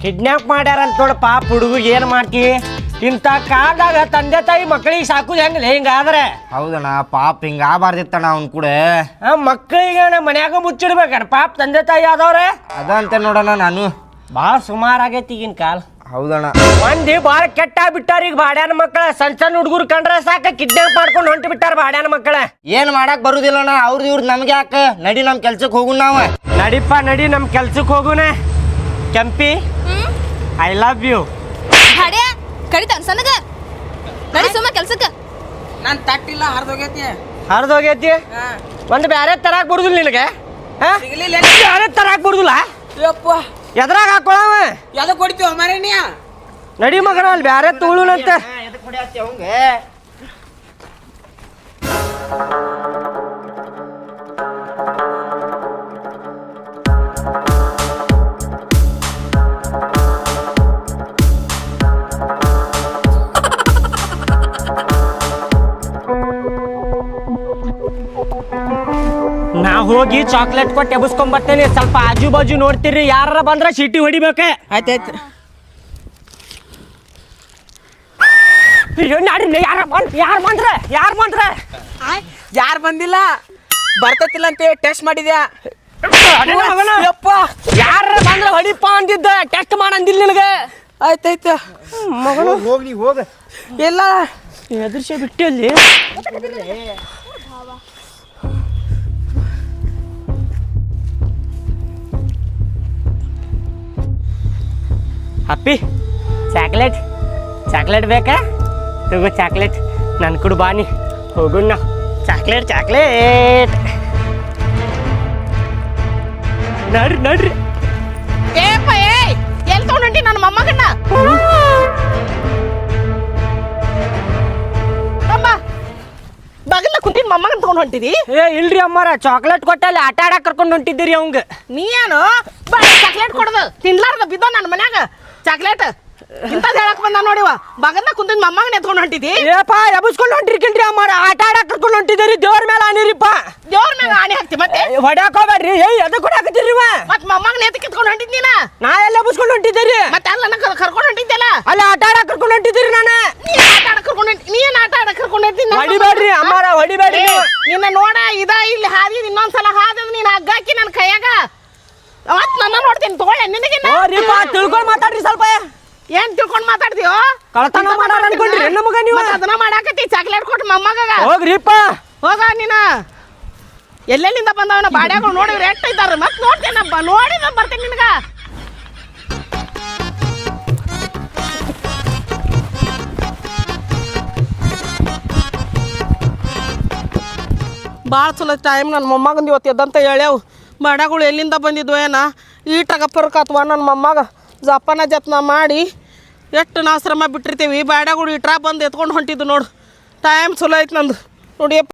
kidnap ಮಾಡ್ಯಾರಂತ ನೋಡ ಪಾಪ ಹುಡುಗ ಏನು ಮಾಡ್ತಿ ಇಂಥ ಕಾಲದಾಗ ತಂದೆ ತಾಯಿ ಮಕ್ಕಳಿಗೆ ಸಾಕುದು ಹೆಂಗಲ್ಲ ಹಿಂಗಾದ್ರೆ ಹೌದಣ್ಣ ಪಾಪ ಹಿಂಗ ಆಗಬಾರ್ದಿತ್ತಣ್ಣ ಅವ್ನು ಕೂಡ ಮಕ್ಕಳಿಗೆ ಮನ್ಯಾಗ ಮುಚ್ಚಿಡ್ಬೇಕಣ್ಣ ಪಾಪ ತಂದೆ ತಾಯಿ ಆದವ್ರೆ ಅದಂತೆ ನೋಡಣ್ಣ ನಾನು ಭಾಳ ಸುಮಾರು ಆಗೈತಿ ಈಗಿನ ಕಾಲ ಹೌದಣ್ಣ ಮಂದಿ ಭಾಳ ಕೆಟ್ಟಾಗ್ಬಿಟ್ಟಾರ ಈಗ ಬಾಡ್ಯಾನ ಮಕ್ಕಳ ಸಣ್ಣ ಸಣ್ಣ ಹುಡುಗರು ಕಂಡ್ರೆ ಸಾಕ ಕಿಡ್ನಾಪ್ ಮಾಡ್ಕೊಂಡು ಹೊಂಟು ಬಿಟ್ಟಾರ ಬಾಡ್ಯಾನ ಮಕ್ಕಳ ಏನ್ ಮಾಡಕ್ ಬರುದಿಲ್ಲಣ್ಣ ಅವ್ರದ್ದು ಇವ್ರದ್ದು ನಮ್ಗೆ ಯಾಕ ನಡಿ ನಮ್ ಕೆಲ್ಸಕ್ಕೆ ಹೋಗುಣ ನಾವ ನಡಿಪ್ಪ ನಡಿ ನಮ್ಮ ಕೆಲ್ಸಕ್ಕೆ ಹೋಗುನ ಕೆಂಪಿ ಐ ಲವ್ ಯು ಹಾಡ್ಯಾ ಕಡಿತಾನ ಸನಗ ನಡಿ ಸುಮ್ಮ ಕೆಲ್ಸಕ್ಕ ನಾನು ತಟ್ಟಿಲ್ಲ ಹರಿದೋಗೈತಿ ಹರಿದೋಗೈತಿ ಒಂದು ಬ್ಯಾರೆ ತರಾಕ್ ಬರುದಿಲ್ಲ ನಿನಗೆ ಸಿಗಲಿಲ್ಲ ಬ್ಯಾರೆ ತರಾಕ್ ಬರುದಿಲ್ಲ ಯಪ್ಪ ಎದ್ರಾಗ ಹಾಕೊಳವ ಯಾವ್ದು ಕೊಡ್ತೀವ ಮಾರೇನಿಯ ನಡಿ ಮಗನ ಅಲ್ಲಿ ಬ್ಯಾರೆ ತೂಳುನಂತೆ ನಾ ಹೋಗಿ ಚಾಕ್ಲೇಟ್ ಕೊಟ್ಟು ಎಬ್ಸ್ಕೊಂಡ್ ಬರ್ತೇನೆ ಸ್ವಲ್ಪ ಆಜು ಬಾಜು ನೋಡ್ತೀರಿ ಯಾರ ಬಂದ್ರ ಚೀಟಿ ಹೊಡಿಬೇಕೆ ಆಯ್ತಾಯ್ತು ಯಾರು ಬಂದಿಲ್ಲ ಬರ್ತತಿಲ್ಲ ಅಂತ ಟೆಸ್ಟ್ ಮಾಡಿದ್ಯಾ ಯಪ್ಪ ಯಾರ ಬಂದ್ರ ಹೊಡಿಪ್ಪ ಅಂದಿದ್ದ ಟೆಸ್ಟ್ ಮಾಡಂದಿಲ್ಲ ನಿನಗೆ ಆಯ್ತಾಯ್ತು ಮಗನು ಹೋಗ್ಲಿ ಹೋಗ ಇಲ್ಲ ಎದುರ್ಸೆ ಬಿಟ್ಟು ಅಲ್ಲಿ ಅಪ್ಪಿ ಚಾಕ್ಲೇಟ್ ಚಾಕ್ಲೇಟ್ ಬೇಕಾ ತಗೋ ಚಾಕ್ಲೇಟ್ ನನ್ ಕುಡು ಬಾನಿ ಹೋಗುಣ ಚಾಕ್ಲೇಟ್ ಚಾಕ್ಲೇಟ್ ನಡ್ರಿ ನಡ್ರಿ ಏಪ್ಪ ಏಯ್ ಎಲ್ಲಿ ತಗೊಂಡಿ ನನ್ನ ಮೊಮ್ಮಗನ್ನ ಅಮ್ಮ ಬಗಲ ಕುಂತಿನ ಮೊಮ್ಮಗನ್ ತಗೊಂಡ್ ಹೊಂಟಿದಿ ಏ ಇಲ್ರಿ ಅಮ್ಮಾರ ಚಾಕ್ಲೇಟ್ ಕೊಟ್ಟಲ್ಲಿ ಆಟ ಆಡಕ್ ಕರ್ಕೊಂಡು ಹೊಂಟಿದ್ದೀರಿ ಅವಂಗ ನೀ ಏನು ಚಾಕ್ಲೇಟ್ ಕೊಡೋದು ತಿನ್ಲಾರ್ದ ಬಿದ್ದೋ ನನ್ನ ಮನ್ಯಾಗ ಚಾಕ್ಲೇಟ್ ಇಂಥದ್ದು ಹೇಳಕ್ ಬಂದ ನೋಡಿವ ಬಗಲ್ನ ಕುಂತಿನ ಮೊಮ್ಮಗನ್ ಎತ್ಕೊಂಡು ಹೊಂಟಿದಿ ಏಪ್ಪ ಎಬ್ಸ್ಕೊಂಡು ಹೊಂಟಿರ್ಕಿಲ್ರಿ ಅಮ್ಮಾರ ಆಟ ಆಡಕ್ ಕರ್ಕೊಂಡು ಹೊಂಟಿದ್ದೀರಿ ದೇವ್ರ ಮೇಲೆ ಆನಿರಿಪ್ಪ ದೇವ್ರ ಮ್ಯಾಗ ಆಣಿ ಹಾಕ್ತಿ ಮತ್ತೆ ಹೊಡ್ಯಾಕ್ ಹೋಗ್ಬೇಡ್ರಿ ಏ ಎದಕ್ ಹೊಡ್ಯಾಕತ್ತೀರಿ ಮತ್ ಮೊಮ್ಮಗನ್ ಎತ್ತಕ್ಕೆ ಎತ್ಕೊಂಡು ಹೊಂಟಿದ್ ನೀನ ನಾ ಎಲ್ಲ ಎಬ್ಸ್ಕೊಂಡು ಹೊಂಟಿದ್ದೀರಿ ಮತ್ತೆ ಅಲ್ಲ ಕರ್ಕೊಂಡು ಹೊಂಟಿದ್ದಲ್ಲ ಅಲ್ಲಿ ಆಟ ಆಡಕ್ ಕರ್ಕೊಂಡು ಹೊಂಟಿದ್ದೀರಿ ನಾನು ನೀ ಆಟ ಆಡಕ್ ಕರ್ಕೊಂಡು ನೀ ಏನ್ ಆಟ ಆಡಕ್ ಕರ್ಕೊಂಡು ಹೊಂಟಿದ್ದಿ ಹೊಡಿಬೇಡ್ರಿ ಅಮ್ಮಾರ ಹೊಡಿಬೇಡ್ರಿ ನಿನ್ನ ನೋಡ ಇದ ಇಲ್ಲಿ ಹಾದಿದ್ ಇನ್ನೊಂದ್ಸಲ ಹಾದದ್ ನೀನ್ ಹಗ್ಗಾಕಿ ನನ್ನ ಕೈಯಾಗ ಮತ್ ನನ್ನ ನೋಡ್ತೀನಿ ತಗೊಳ್ಳೆ ನಿನಗೆ ಓರಿಪ್ಪ ತಿಳ್ಕೊಂಡ್ ಮಾತಾಡ್ರಿ ಸ್ವಲ್ಪ ಏನ್ ತಿಳ್ಕೊಂಡ್ ಮಾತಾಡ್ತೀಯೋ ಕಳ್ತನ ಮಾಡಾರ ಅನ್ಕೊಂಡ್ರಿ ನಮಗ ನೀವು ಅದನ್ನ ಮಾಡಾಕತ್ತಿ ಚಾಕ್ಲೇಟ್ ಕೊಟ್ಟು ಮೊಮ್ಮಗ ಹೋಗ್ರಿಪ್ಪ ಹೋಗ ನೀನ ಎಲ್ಲೆಲ್ಲಿಂದ ಬಂದವನ ಬಾಡ್ಯಾಗಳು ನೋಡಿದ್ರೆ ಎಷ್ಟ ಇದ್ದಾರ ಮತ್ ನೋಡ್ತೇನಪ್ಪ ನೋಡಿದ ಬರ್ತೇನೆ ನಿನಗ ಭಾಳ ಚಲೋ ಟೈಮ್ ನನ್ನ ಮೊಮ್ಮಗಂದು ಇವತ್ತು ಎದ್ದಂತ ಹೇಳ್ಯಾವು ಬಾಡ್ಯಾಗಳು ಎಲ್ಲಿಂದ ಬಂದಿದ್ವು ಏನ ಈಟಾಗ ಪರ್ಕಾತ್ವ ನನ್ನ ಮೊಮ್ಮಗ ಜಪಾನ ಜತ್ನ ಮಾಡಿ ಎಷ್ಟು ನಾವು ಶ್ರಮ ಬಿಟ್ಟಿರ್ತೀವಿ ಬಾಡ್ಯಾಗಳು ಇಟ್ರಾ ಬಂದು ಎತ್ಕೊಂಡು ಹೊಂಟಿದ್ದು ನೋಡು ಟೈಮ್ ಚಲೋ ಐತೆ ನಂದು ನೋಡಿ